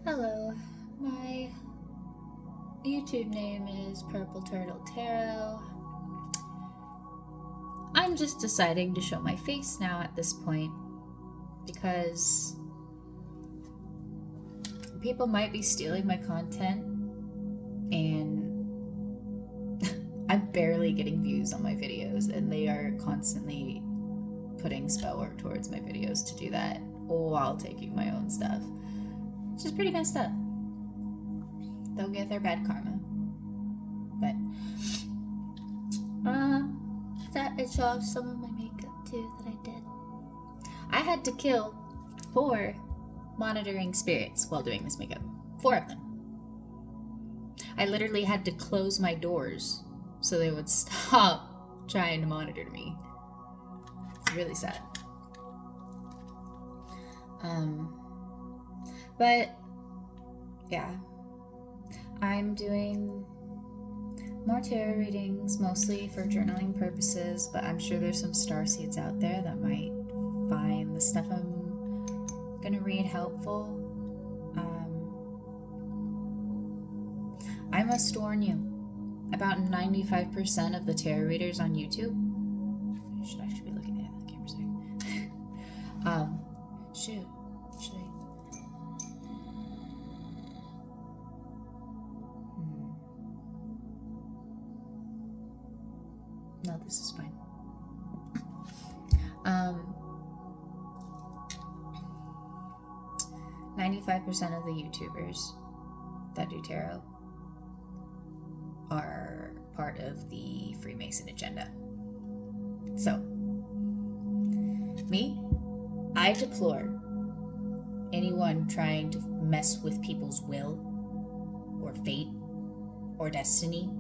Hello, my YouTube name is PurpleTurtleTarot. I'm just deciding to show my face now at this point because people might be stealing my content and I'm barely getting views on my videos, and they are constantly putting spell work towards my videos to do that while taking my own stuff. Which is pretty messed up. They'll get their bad karma. But that is show off some of my makeup too that I did. I had to kill 4 monitoring spirits while doing this makeup. 4 of them. I literally had to close my doors so they would stop trying to monitor me. It's really sad. But yeah, I'm doing more tarot readings, mostly for journaling purposes, but I'm sure there's some starseeds out there that might find the stuff I'm gonna read helpful. I must warn you, about 95% of the tarot readers on YouTube, I should actually be looking at the camera, sorry. Shoot, should I? No, this is fine. 95% of the YouTubers that do tarot are part of the Freemason agenda. So, me, I deplore anyone trying to mess with people's will or fate or destiny.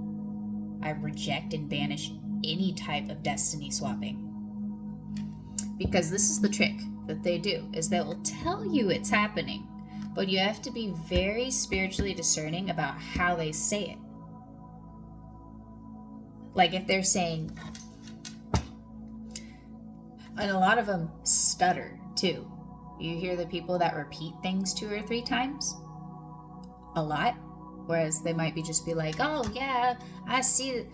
I reject and banish any type of destiny swapping. Because this is the trick that they do, is they will tell you it's happening, but you have to be very spiritually discerning about how they say it. Like if they're saying, and a lot of them stutter too. You hear the people that repeat things 2 or 3 times a lot, whereas they might just be like, oh yeah, I see,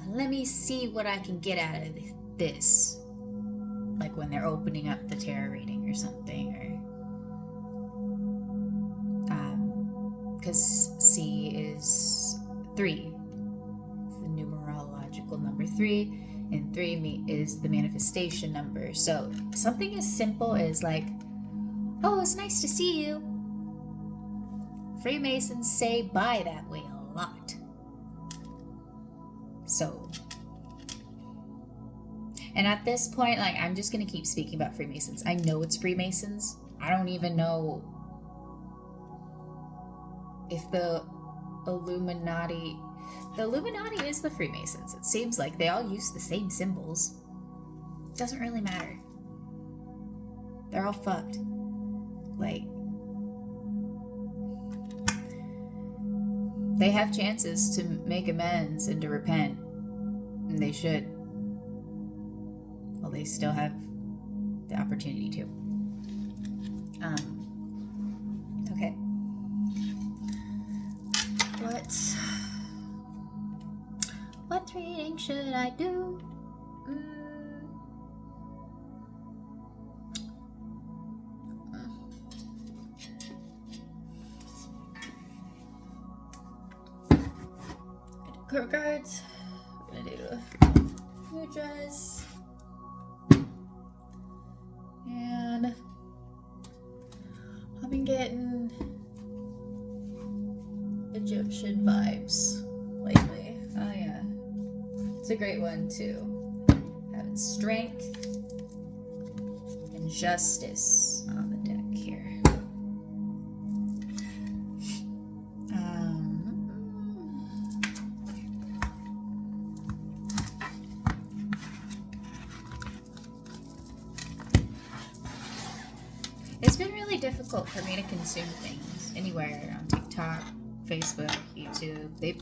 let me see what I can get out of this. Like when they're opening up the tarot reading or something, or because C is 3, it's the numerological number 3, and 3 is the manifestation number. So something as simple as like, oh, it's nice to see you. Freemasons say bye that way a lot. So, and at this point, like, I'm just going to keep speaking about Freemasons. I know it's Freemasons. I don't even know if the Illuminati is the Freemasons. It seems like they all use the same symbols. It doesn't really matter. They're all fucked. Like, they have chances to make amends and to repent, and they should. Well, they still have the opportunity to. Okay. What reading should I do? Cards. We're gonna do mudras. And I've been getting Egyptian vibes lately. Oh yeah. It's a great one too. Having strength and justice on the deck here. It's been really difficult for me to consume things anywhere on TikTok, Facebook, YouTube. They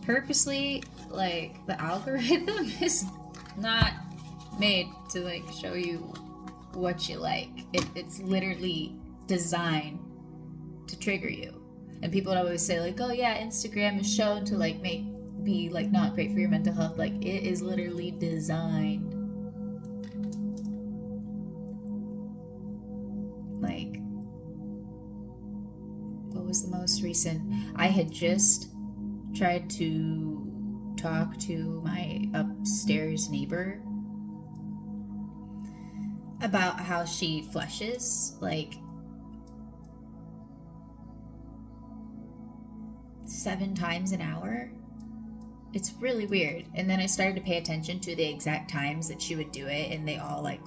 purposely, like, the algorithm is not made to, like, show you what you like. It's literally designed to trigger you. And people would always say like, oh yeah, Instagram is shown to like be like not great for your mental health. Like, it is literally designed. Like, what was the most recent? I had just tried to talk to my upstairs neighbor about how she flushes like 7 times an hour. It's really weird. And then I started to pay attention to the exact times that she would do it, and they all like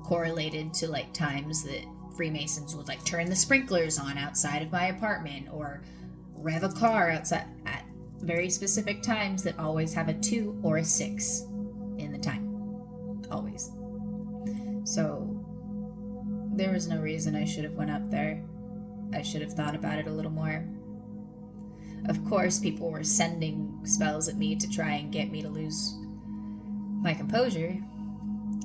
correlated to like times that Freemasons would like turn the sprinklers on outside of my apartment or rev a car outside at very specific times that always have a 2 or a 6 in the time. Always. So there was no reason I should have went up there. I should have thought about it a little more. Of course, people were sending spells at me to try and get me to lose my composure.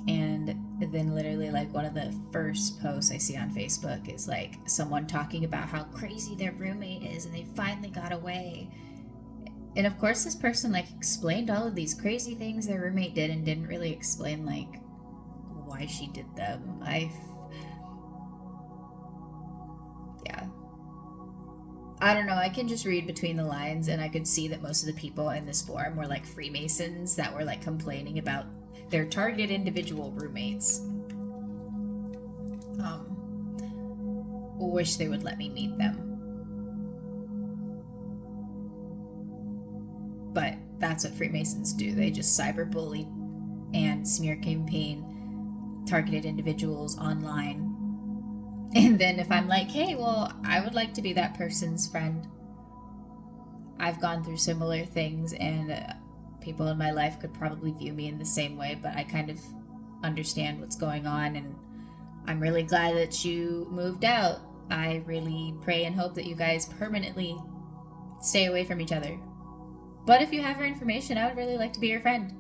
And then literally like one of the first posts I see on Facebook is like someone talking about how crazy their roommate is and they finally got away. And of course this person like explained all of these crazy things their roommate did and didn't really explain like why she did them. I don't know, I can just read between the lines, and I could see that most of the people in this forum were like Freemasons that were like complaining about their targeted individual roommates. Wish they would let me meet them. But that's what Freemasons do. They just cyberbully and smear campaign targeted individuals online. And then if I'm like, hey, well, I would like to be that person's friend. I've gone through similar things, and people in my life could probably view me in the same way, but I kind of understand what's going on, and I'm really glad that you moved out. I really pray and hope that you guys permanently stay away from each other. But if you have her information, I would really like to be your friend.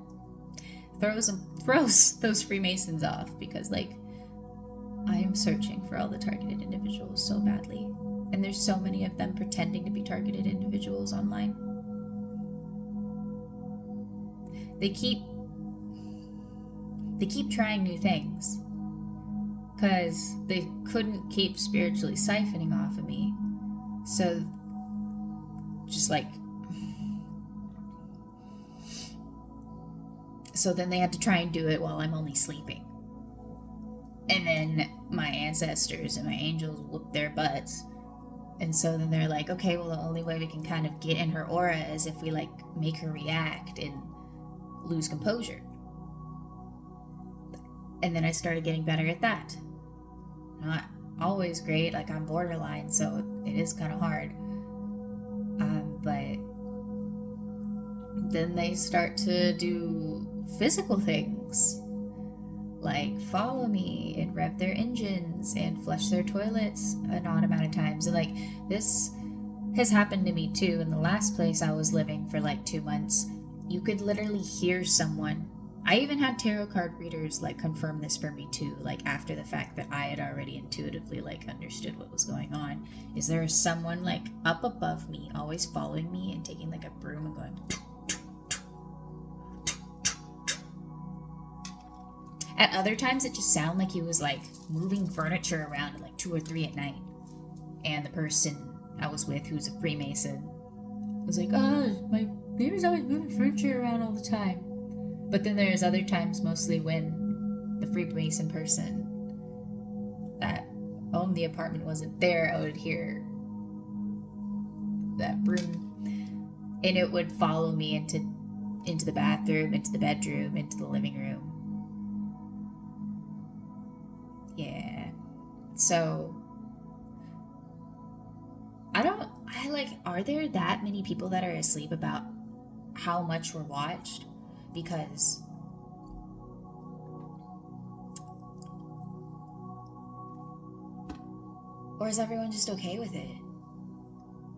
Throws those Freemasons off, because like, I am searching for all the targeted individuals so badly. And there's so many of them pretending to be targeted individuals online. They keep trying new things. Because they couldn't keep spiritually siphoning off of me. So, just like... So then they had to try and do it while I'm only sleeping. And then my ancestors and my angels whoop their butts. And so then they're like, okay, well, the only way we can kind of get in her aura is if we like make her react and lose composure. And then I started getting better at that. Not always great, like I'm borderline, so it is kind of hard. But then they start to do physical things. Like follow me and rev their engines and flush their toilets an odd amount of times. And like this has happened to me too. In the last place I was living for like 2 months, you could literally hear someone. I even had tarot card readers like confirm this for me too, like after the fact that I had already intuitively like understood what was going on. Is there is someone like up above me, always following me and taking like a broom and going. At other times, it just sounded like he was, like, moving furniture around at, like, 2 or 3 at night. And the person I was with, who's a Freemason, was like, oh, my neighbor's always moving furniture around all the time. But then there's other times, mostly when the Freemason person that owned the apartment wasn't there, I would hear that broom. And it would follow me into the bathroom, into the bedroom, into the living room. Yeah. So, are there that many people that are asleep about how much we're watched? Because or is everyone just okay with it?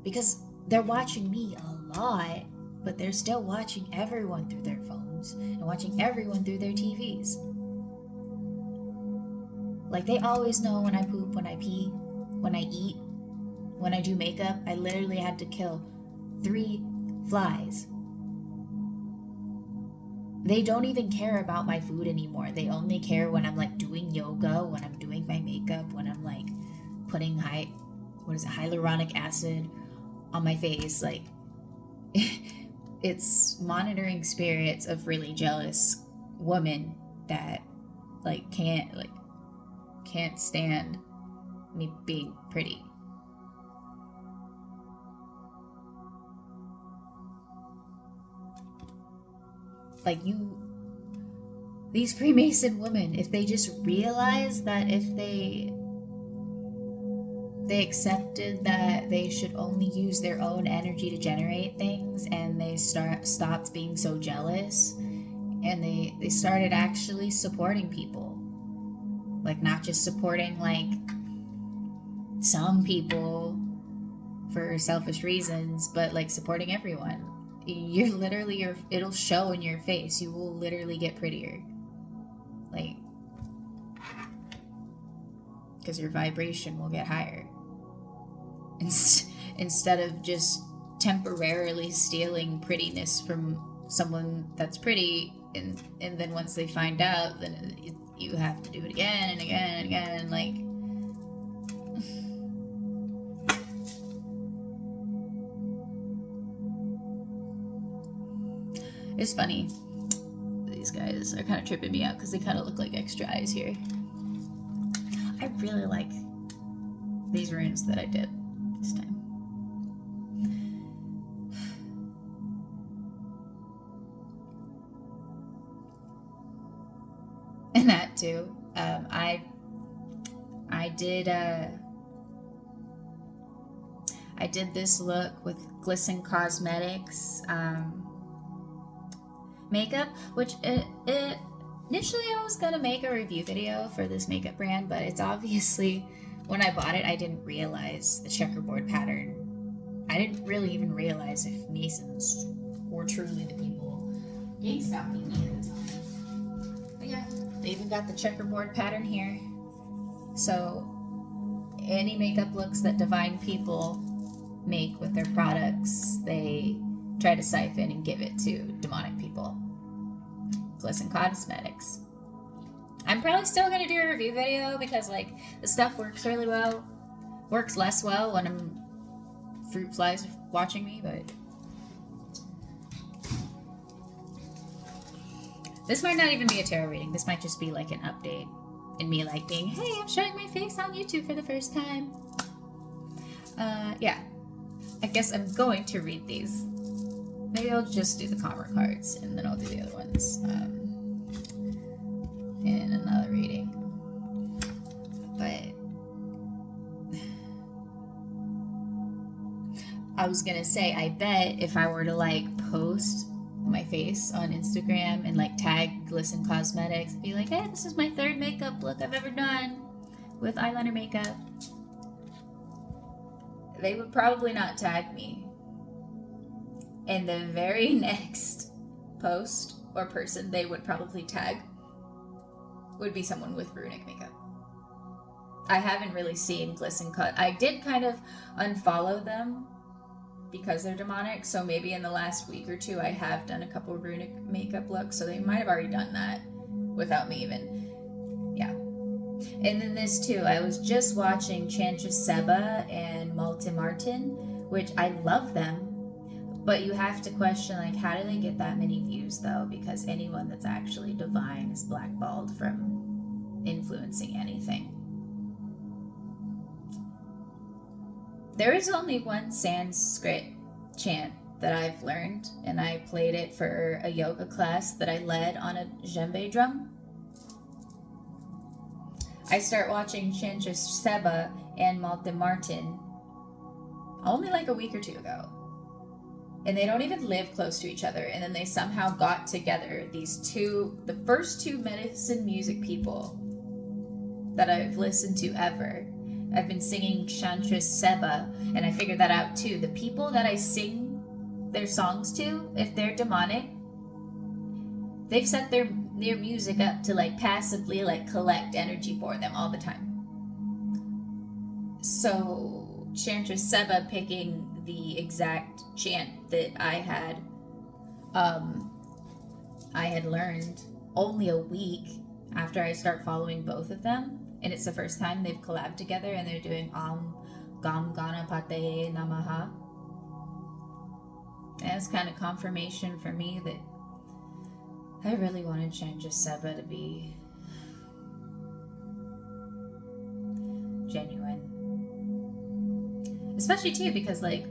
Because they're watching me a lot, but they're still watching everyone through their phones and watching everyone through their TVs. Like, they always know when I poop, when I pee, when I eat, when I do makeup. I literally had to kill 3 flies. They don't even care about my food anymore. They only care when I'm like doing yoga, when I'm doing my makeup, when I'm like putting hyaluronic acid on my face. Like, it's monitoring spirits of really jealous women that like can't stand me being pretty. Like, these Freemason women, if they just realize that if they accepted that they should only use their own energy to generate things, and they stopped being so jealous, and they started actually supporting people. Like, not just supporting like some people for selfish reasons, but like supporting everyone. You're literally, it'll show in your face. You will literally get prettier. Like, because your vibration will get higher. Instead of just temporarily stealing prettiness from someone that's pretty, and then once they find out, then you have to do it again and again and again. Like, it's funny. These guys are kind of tripping me out because they kind of look like extra eyes here. I really like these runes that I did this time. And that too. I did this look with Glisten Cosmetics makeup, which initially I was gonna make a review video for this makeup brand, but it's obviously, when I bought it, I didn't realize the checkerboard pattern. I didn't really even realize if Masons were truly the people gang-stalking me at the time. But yeah, they even got the checkerboard pattern here. So any makeup looks that divine people make with their products, they try to siphon and give it to demonic people. Glisten Cosmetics. I'm probably still going to do a review video because like the stuff works really well. Works less well when fruit flies are watching me, but this might not even be a tarot reading. This might just be like an update and me like being, hey, I'm showing my face on YouTube for the first time. Yeah. I guess I'm going to read these. Maybe I'll just do the calmer cards and then I'll do the other ones in another reading. But I was gonna say, I bet if I were to like post my face on Instagram and like tag Glisten Cosmetics and be like, hey, this is my 3rd makeup look I've ever done with eyeliner makeup, they would probably not tag me. And the very next post or person they would probably tag would be someone with runic makeup. I haven't really seen Glisten I did kind of unfollow them because they're demonic, so maybe in the last week or 2 I have done a couple of runic makeup looks, so they might have already done that without me even. Yeah. And then this too, I was just watching Chantress Seba and Malte Martin, which I love them. But you have to question, like, how do they get that many views, though? Because anyone that's actually divine is blackballed from influencing anything. There is only one Sanskrit chant that I've learned, and I played it for a yoga class that I led on a djembe drum. I start watching Chantress Seba and Malte Martin only like a week or 2 ago. And they don't even live close to each other. And then they somehow got together, the first 2 medicine music people that I've listened to ever. I've been singing Chantress Seba, and I figured that out too. The people that I sing their songs to, if they're demonic, they've set their their music up to like passively like collect energy for them all the time. So Chantress Seba picking the exact chant that I had learned only a week after I start following both of them, and it's the first time they've collabed together, and they're doing Gam Ganapate Namaha. And it's kind of confirmation for me that I really wanted Chantress Seba to be genuine. Especially too because like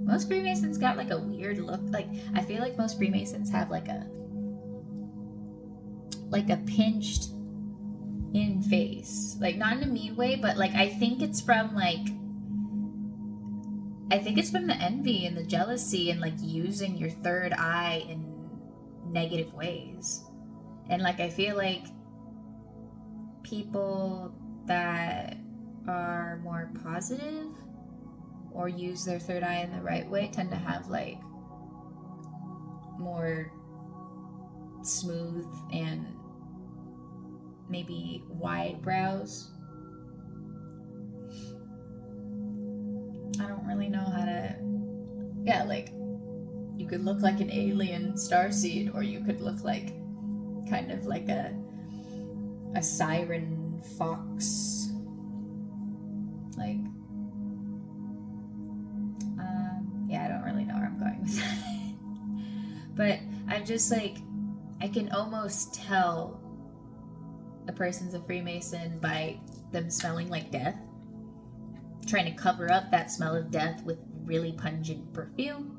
most Freemasons got like a weird look. Like I feel like most Freemasons have like a pinched in face. Like not in a mean way, but like I think it's from the envy and the jealousy and like using your third eye in negative ways. And like I feel like people that are more positive or use their third eye in the right way tend to have like more smooth and maybe wide brows. I don't really know how to, yeah, like you could look like an alien starseed, or you could look like kind of like a siren fox. Like, yeah, I don't really know where I'm going with that. But I'm just like, I can almost tell a person's a Freemason by them smelling like death, trying to cover up that smell of death with really pungent perfume.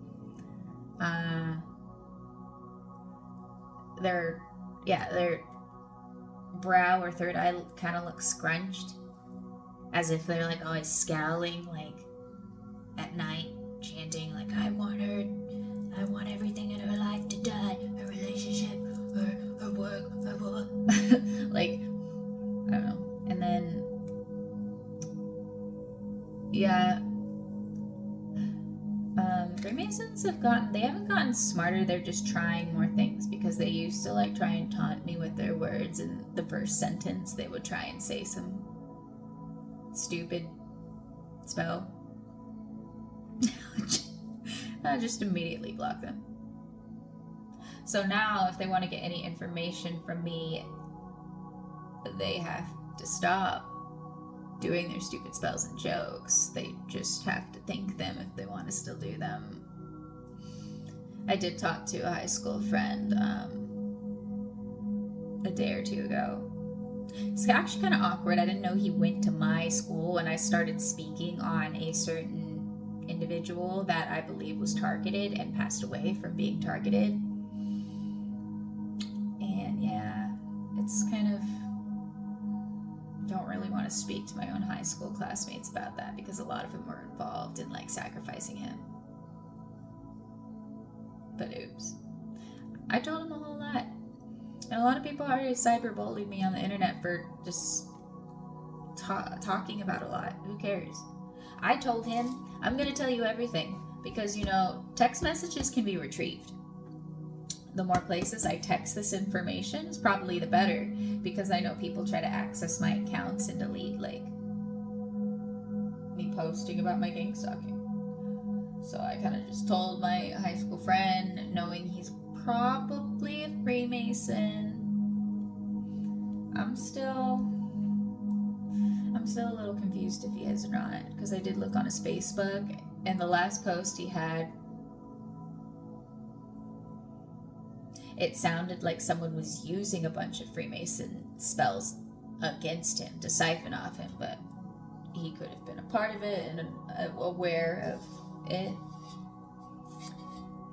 Their brow or third eye kind of looks scrunched, as if they're like always scowling, like at night, chanting like, I want everything in her life to die, her relationship, her work, her blah. Like, I don't know. And then, yeah, Freemasons haven't gotten smarter, they're just trying more things, because they used to like try and taunt me with their words. In the first sentence they would try and say some stupid spell. I just immediately block them. So now if they want to get any information from me, they have to stop doing their stupid spells and jokes. They just have to think them if they want to still do them. I did talk to a high school friend a day or two ago. It's actually kind of awkward. I didn't know he went to my school, and I started speaking on a certain individual that I believe was targeted and passed away from being targeted. And yeah, it's kind of, don't really want to speak to my own high school classmates about that, because a lot of them were involved in like sacrificing him. But oops. I told him a whole lot. And a lot of people already cyberbullied me on the internet for just talking about a lot. Who cares? I told him, I'm going to tell you everything, because, you know, text messages can be retrieved. The more places I text this information is probably the better, because I know people try to access my accounts and delete, like, me posting about my gang stalking. So I kind of just told my high school friend, knowing he's probably a Freemason. I'm still a little confused if he is or not, because I did look on his Facebook, and the last post he had, it sounded like someone was using a bunch of Freemason spells against him to siphon off him, but he could have been a part of it and aware of it.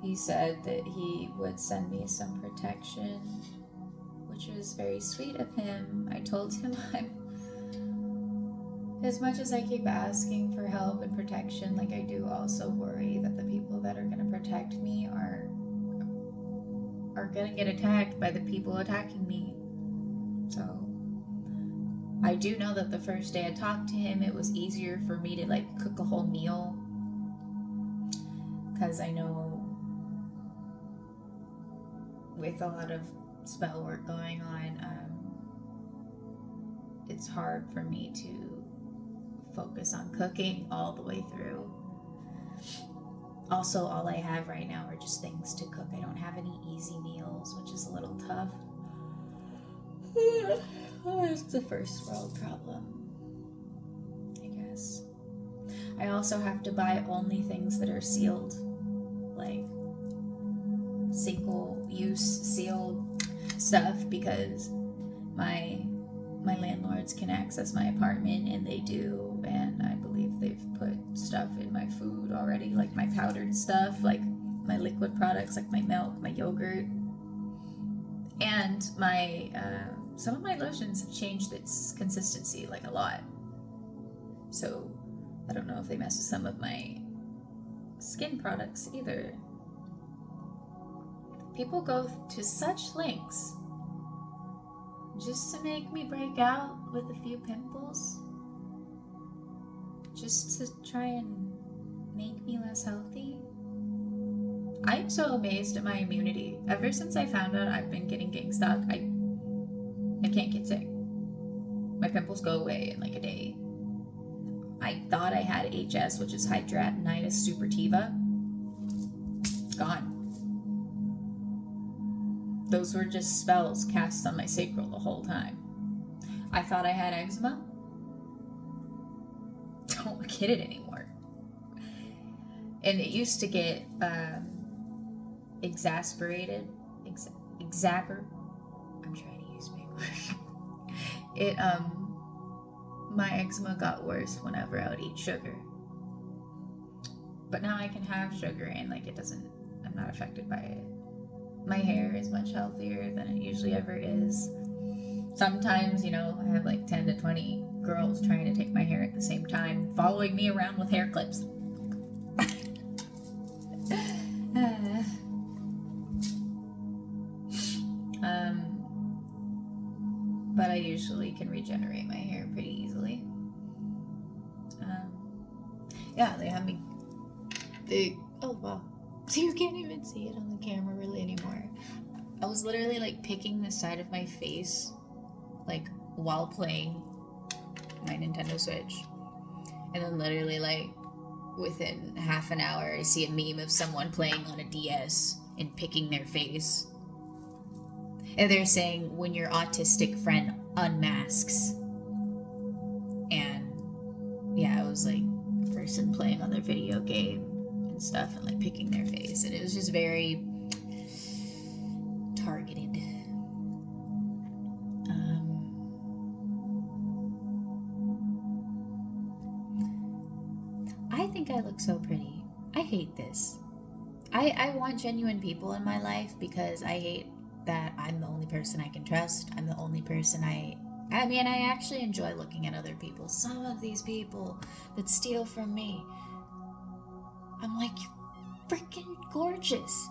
He said that he would send me some protection, which was very sweet of him. I told him as much as I keep asking for help and protection, like, I do also worry that the people that are going to protect me are going to get attacked by the people attacking me. So I do know that the first day I talked to him, it was easier for me to like cook a whole meal, because I know with a lot of spell work going on, it's hard for me to focus on cooking all the way through. Also, all I have right now are just things to cook. I don't have any easy meals, which is a little tough. It's a first world problem, I guess. I also have to buy only things that are sealed, like single-use sealed stuff, because my landlords can access my apartment, and they do, and I believe they've put stuff in my food already, like my powdered stuff, like my liquid products, like my milk, my yogurt, and my some of my lotions have changed its consistency like a lot. So I don't know if they mess with some of my skin products either. People go to such lengths just to make me break out with a few pimples, just to try and make me less healthy. I'm so amazed at my immunity. Ever since I found out I've been getting gang-stalked, I can't get sick. My pimples go away in like a day. I thought I had HS, which is hidradenitis suppurativa. Gone. Those were just spells cast on my sacral the whole time. I thought I had eczema. Don't get it anymore. And it used to get exasperated. I'm trying to use big words. My eczema got worse whenever I would eat sugar. But now I can have sugar and I'm not affected by it. My hair is much healthier than it usually ever is. Sometimes, I have like 10 to 20 girls trying to take my hair at the same time, following me around with hair clips. But I usually can regenerate my hair pretty easily. They have me. Oh wow. So you can't even see it on the camera really anymore. I was literally like picking the side of my face, like while playing my Nintendo Switch. And then literally like within half an hour, I see a meme of someone playing on a DS and picking their face. And they're saying, when your autistic friend unmasks. And yeah, it was like a person playing on their video game and stuff and like picking their face. And it was just very targeted. I think I look so pretty. I hate this. I want genuine people in my life because I hate that I'm the only person I can trust. I'm the only person I actually enjoy looking at other people. Some of these people that steal from me, I'm like, you're freaking gorgeous.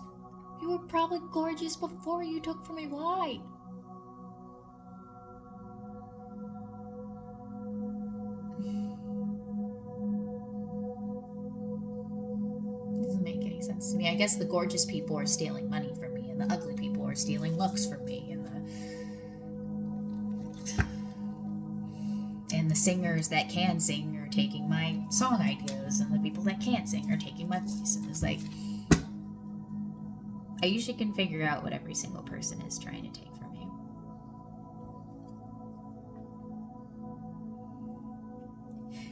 You were probably gorgeous before you took from me. Why? Doesn't make any sense to me. I guess the gorgeous people are stealing money from me, and the ugly people are stealing looks from me, and the singers that can sing are taking my song ideas, and the people that can't sing are taking my voice. And it's like, I usually can figure out what every single person is trying to take from me.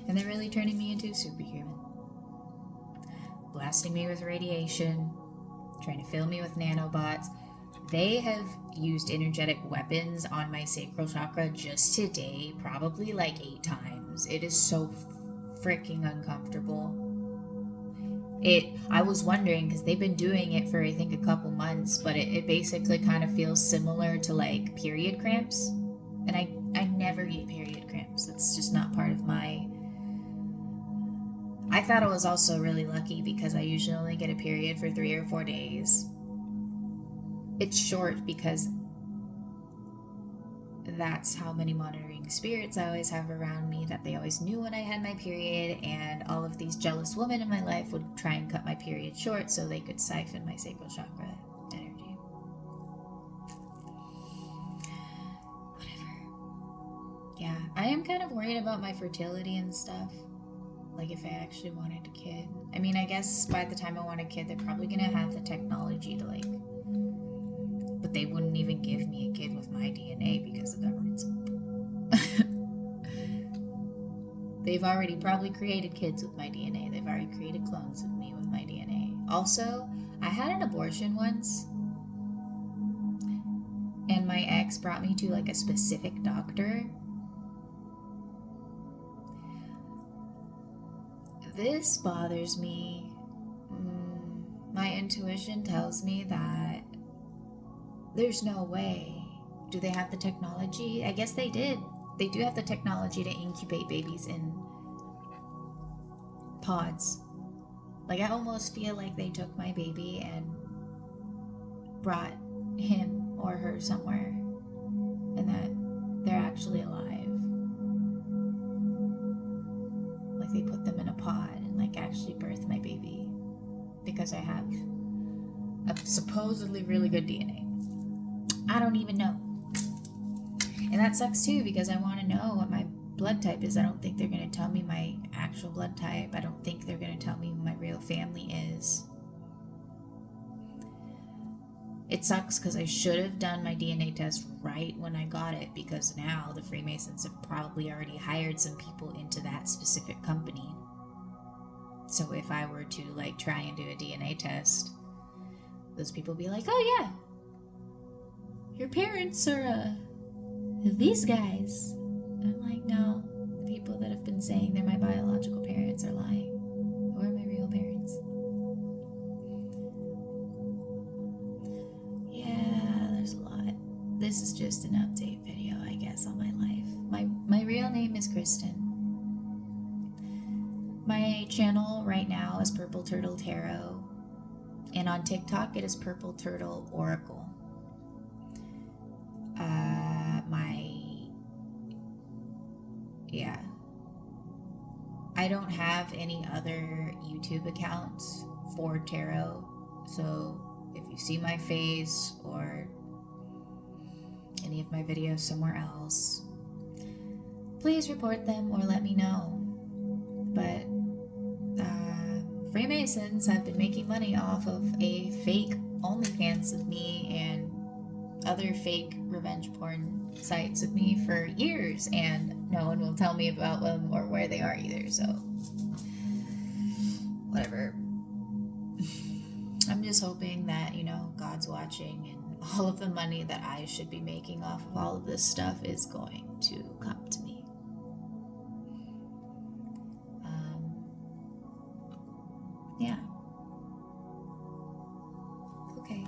And they're really turning me into a superhuman. Blasting me with radiation, trying to fill me with nanobots. They have used energetic weapons on my sacral chakra just today, probably like 8 times. It is so freaking uncomfortable. I was wondering, because they've been doing it for I think a couple months, but it basically kind of feels similar to like period cramps. And I never get period cramps. It's just not part of my... I thought I was also really lucky because I usually only get a period for 3 or 4 days. It's short because that's how many monitoring spirits I always have around me, that they always knew when I had my period, and all of these jealous women in my life would try and cut my period short so they could siphon my sacral chakra energy. Yeah, I am kind of worried about my fertility and stuff. Like, if I actually wanted a kid. I mean, I guess by the time I want a kid, they're probably gonna have the technology to, like... But they wouldn't even give me a kid with my DNA because the government's... They've already probably created kids with my DNA. They've already created clones of me with my DNA. Also, I had an abortion once. And my ex brought me to, like, a specific doctor. This bothers me. My intuition tells me that there's no way. Do they have the technology? I guess they did. They do have the technology to incubate babies in pods. Like, I almost feel like they took my baby and brought him or her somewhere, and that they're actually alive. Like, they put them in a pod and, like, actually birthed my baby because I have a supposedly really good DNA. I don't even know. And that sucks too, because I want to know what my blood type is. I don't think they're going to tell me my actual blood type. I don't think they're going to tell me who my real family is. It sucks because I should have done my DNA test right when I got it, because now the Freemasons have probably already hired some people into that specific company. So if I were to, like, try and do a DNA test, those people would be like, oh yeah, your parents are these guys. I'm like, no, the people that have been saying they're my biological parents are lying. Who are my real parents? Yeah, there's a lot. This is just an update video, I guess, on my life. My real name is Kristin. My channel right now is PurpleTurtleTarot, and on TikTok it is PurpleTurtleOracle. I don't have any other YouTube accounts for tarot, so if you see my face or any of my videos somewhere else, please report them or let me know. But Freemasons have been making money off of a fake OnlyFans of me and other fake revenge porn sites of me for years, and no one will tell me about them or where they are either, so whatever. I'm just hoping that, you know, God's watching and all of the money that I should be making off of all of this stuff is going to come to me. Yeah. Okay.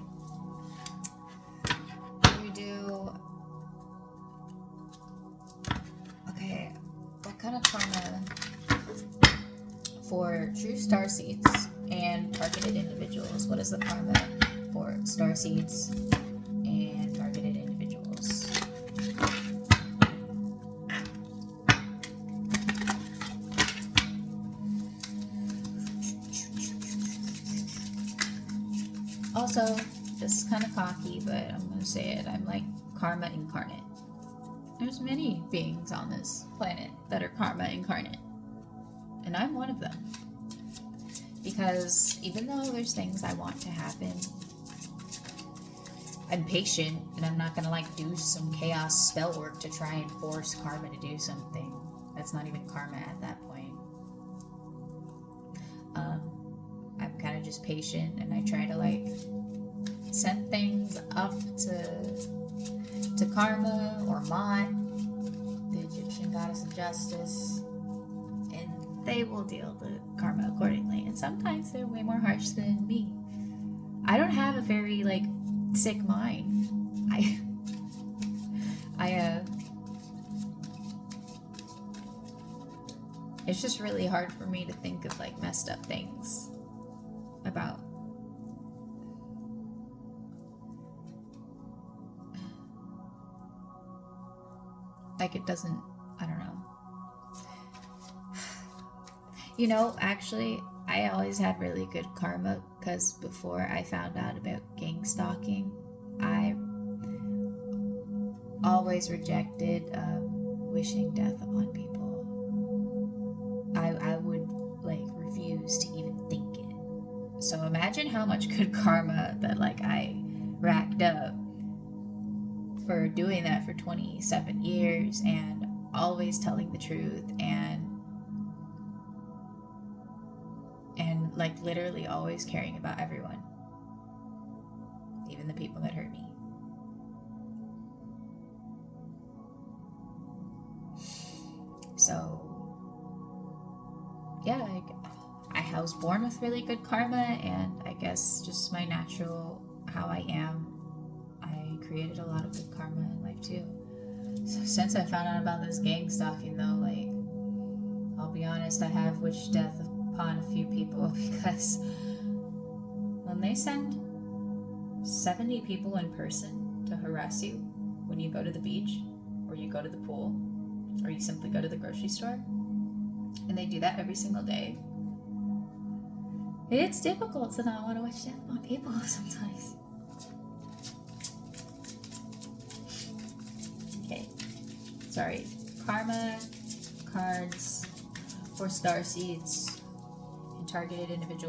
We do... Okay, what kind of karma for true starseeds and targeted individuals? What is the karma for starseeds and targeted individuals? Also, this is kind of cocky, but I'm going to say it. I'm like karma incarnate. There's many beings on this planet that are karma incarnate. And I'm one of them. Because even though there's things I want to happen, I'm patient, and I'm not going to like do some chaos spell work to try and force karma to do something. That's not even karma at that point. I'm kind of just patient, and I try to like send things up to Karma or Mot, the Egyptian goddess of justice, and they will deal the karma accordingly. And sometimes they're way more harsh than me. I don't have a very like sick mind. It's just really hard for me to think of like messed up things about. Like, it doesn't, I don't know. You know, actually, I always had really good karma, because before I found out about gang stalking, I always rejected wishing death upon people. I would like refuse to even think it. So imagine how much good karma that like I racked up for doing that for 27 years and always telling the truth and like literally always caring about everyone, even the people that hurt me. So yeah, I was born with really good karma, and I guess just my natural how I am, I created a lot of good karma in life too. So since I found out about this gang stalking though, like, I'll be honest, I have wished death upon a few people because when they send 70 people in person to harass you when you go to the beach or you go to the pool or you simply go to the grocery store, and they do that every single day, it's difficult to not want to wish death on people sometimes. Okay, sorry. Karma cards for star seeds and targeted individuals.